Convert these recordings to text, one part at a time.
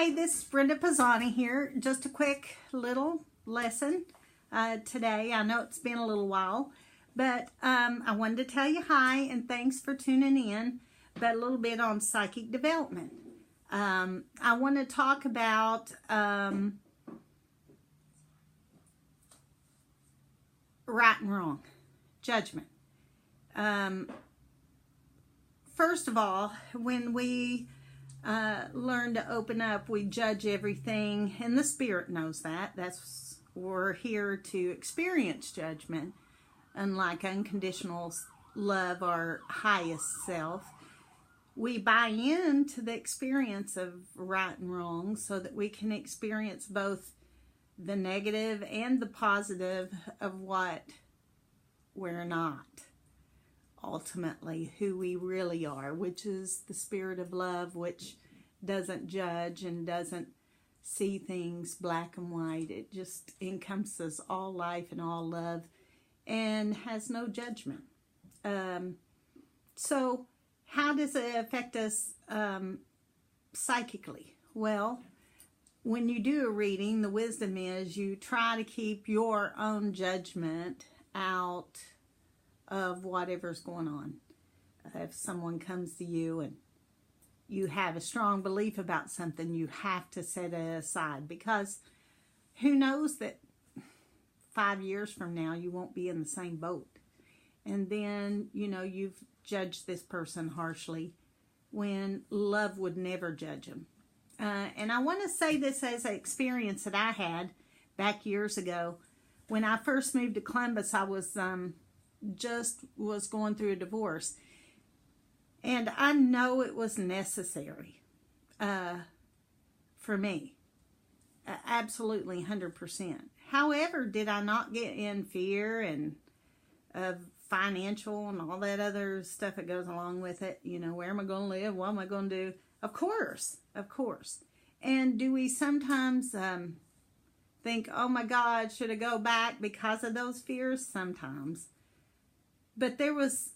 Hi, this is Brenda Pisani here. Just a quick little lesson today. I know it's been a little while, but I wanted to tell you hi and thanks for tuning in, but a little bit on psychic development. I want to talk about right and wrong, judgment. First of all, when we learn to open up, we judge everything, and the spirit knows that. We're here to experience judgment, unlike unconditional love, our highest self. We buy into the experience of right and wrong so that we can experience both the negative and the positive of what we're not. Ultimately, who we really are, which is the spirit of love, which doesn't judge and doesn't see things black and white. It just encompasses all life and all love and has no judgment. So how does it affect us psychically? Well, when you do a reading, the wisdom is you try to keep your own judgment out of whatever's going on. If someone comes to you and you have a strong belief about something, you have to set it aside, because who knows that 5 years from now you won't be in the same boat, and then you've judged this person harshly when love would never judge them. And I want to say this as an experience that I had back years ago. When I first moved to Columbus, I was was going through a divorce, and I know it was necessary for me, absolutely 100%. However, did I not get in fear and of financial and all that other stuff that goes along with it? Where am I going to live? What am I going to do? Of course. And do we sometimes think, oh my God, should I go back because of those fears? Sometimes. But there was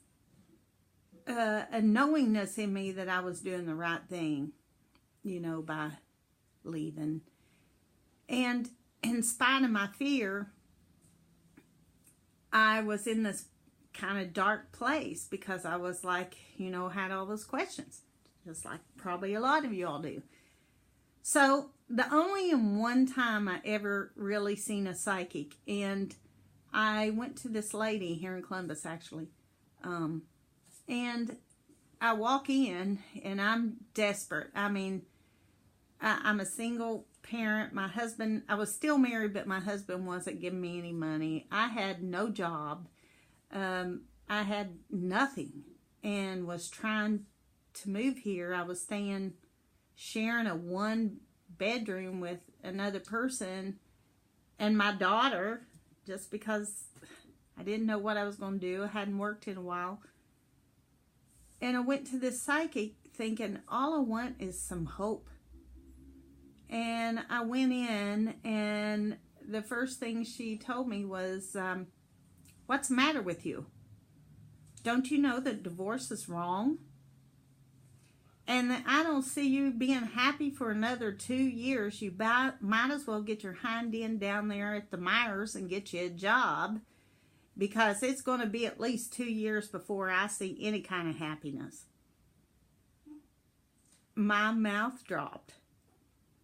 a knowingness in me that I was doing the right thing, by leaving. And in spite of my fear, I was in this kind of dark place because I was like, had all those questions, just like probably a lot of you all do. So the only one time I ever really seen a psychic, and I went to this lady here in Columbus, actually, and I walk in, and I'm desperate. I mean, I'm a single parent. My husband, I was still married, but my husband wasn't giving me any money. I had no job. I had nothing, and was trying to move here. I was sharing a one bedroom with another person and my daughter, just because I didn't know what I was going to do. I hadn't worked in a while. And I went to this psychic thinking, all I want is some hope. And I went in, and the first thing she told me was, what's the matter with you? Don't you know that divorce is wrong? And that I don't see you being happy for another 2 years. You might as well get your hind end down there at the Myers and get you a job, because it's going to be at least 2 years before I see any kind of happiness. My mouth dropped,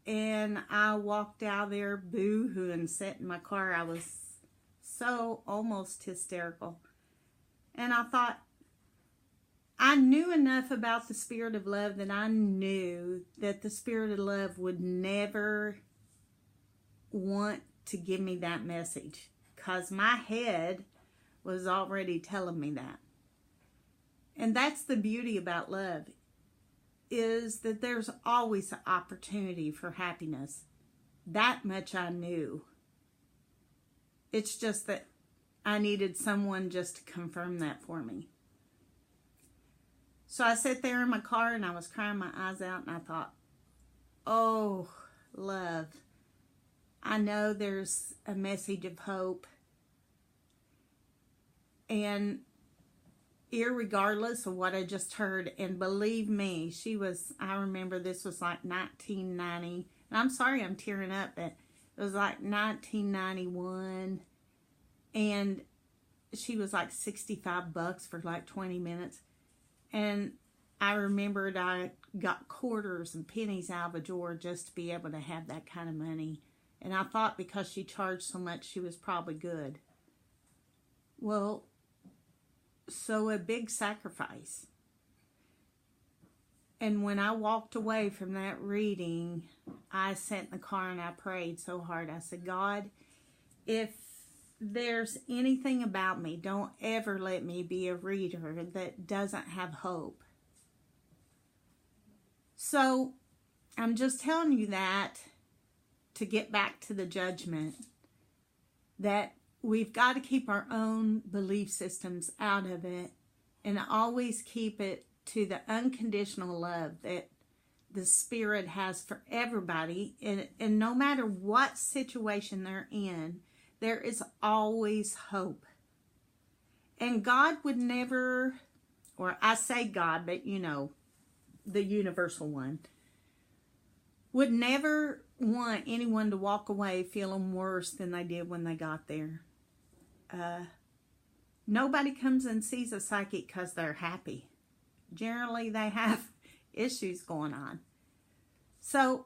and I walked out there boo-hoo and sat in my car. I was so almost hysterical. And I thought, I knew enough about the spirit of love that I knew that the spirit of love would never want to give me that message, because my head was already telling me that. And that's the beauty about love, is that there's always an opportunity for happiness. That much I knew. It's just that I needed someone just to confirm that for me. So I sat there in my car, and I was crying my eyes out, and I thought, oh, love, I know there's a message of hope. And irregardless of what I just heard. And believe me, I remember this was like 1990. And I'm sorry I'm tearing up, but it was like 1991. And she was like $65 for like 20 minutes. And I remembered I got quarters and pennies out of a drawer just to be able to have that kind of money. And I thought because she charged so much, she was probably good. Well, so a big sacrifice. And when I walked away from that reading, I sat in the car and I prayed so hard. I said, God, if there's anything about me, don't ever let me be a reader that doesn't have hope. So I'm just telling you that to get back to the judgment, that we've got to keep our own belief systems out of it and always keep it to the unconditional love that the Spirit has for everybody. And no matter what situation they're in, there is always hope. And God would never, or I say God, but you know, the universal one, would never want anyone to walk away feeling worse than they did when they got there. Nobody comes and sees a psychic because they're happy. Generally, they have issues going on. So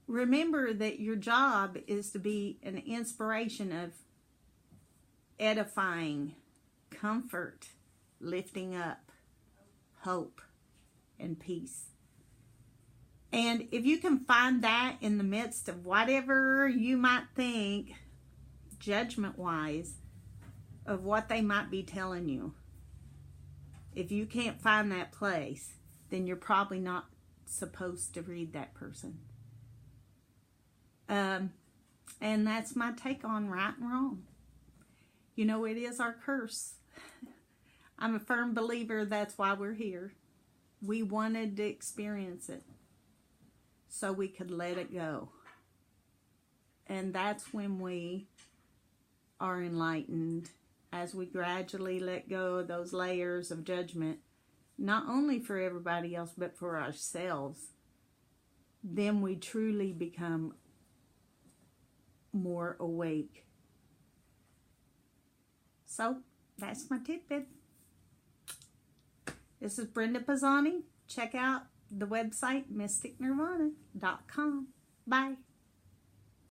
remember that your job is to be an inspiration of edifying, comfort, lifting up, hope, and peace. And if you can find that in the midst of whatever you might think, judgment-wise, of what they might be telling you, if you can't find that place, then you're probably not supposed to read that person. And that's my take on right and wrong. You know, it is our curse. I'm a firm believer that's why we're here. We wanted to experience it so we could let it go. And that's when we are enlightened, as we gradually let go of those layers of judgment, not only for everybody else, but for ourselves. Then we truly become more awake. So, that's my tidbit. This is Brenda Pisani. Check out the website, mysticnirvana.com. Bye.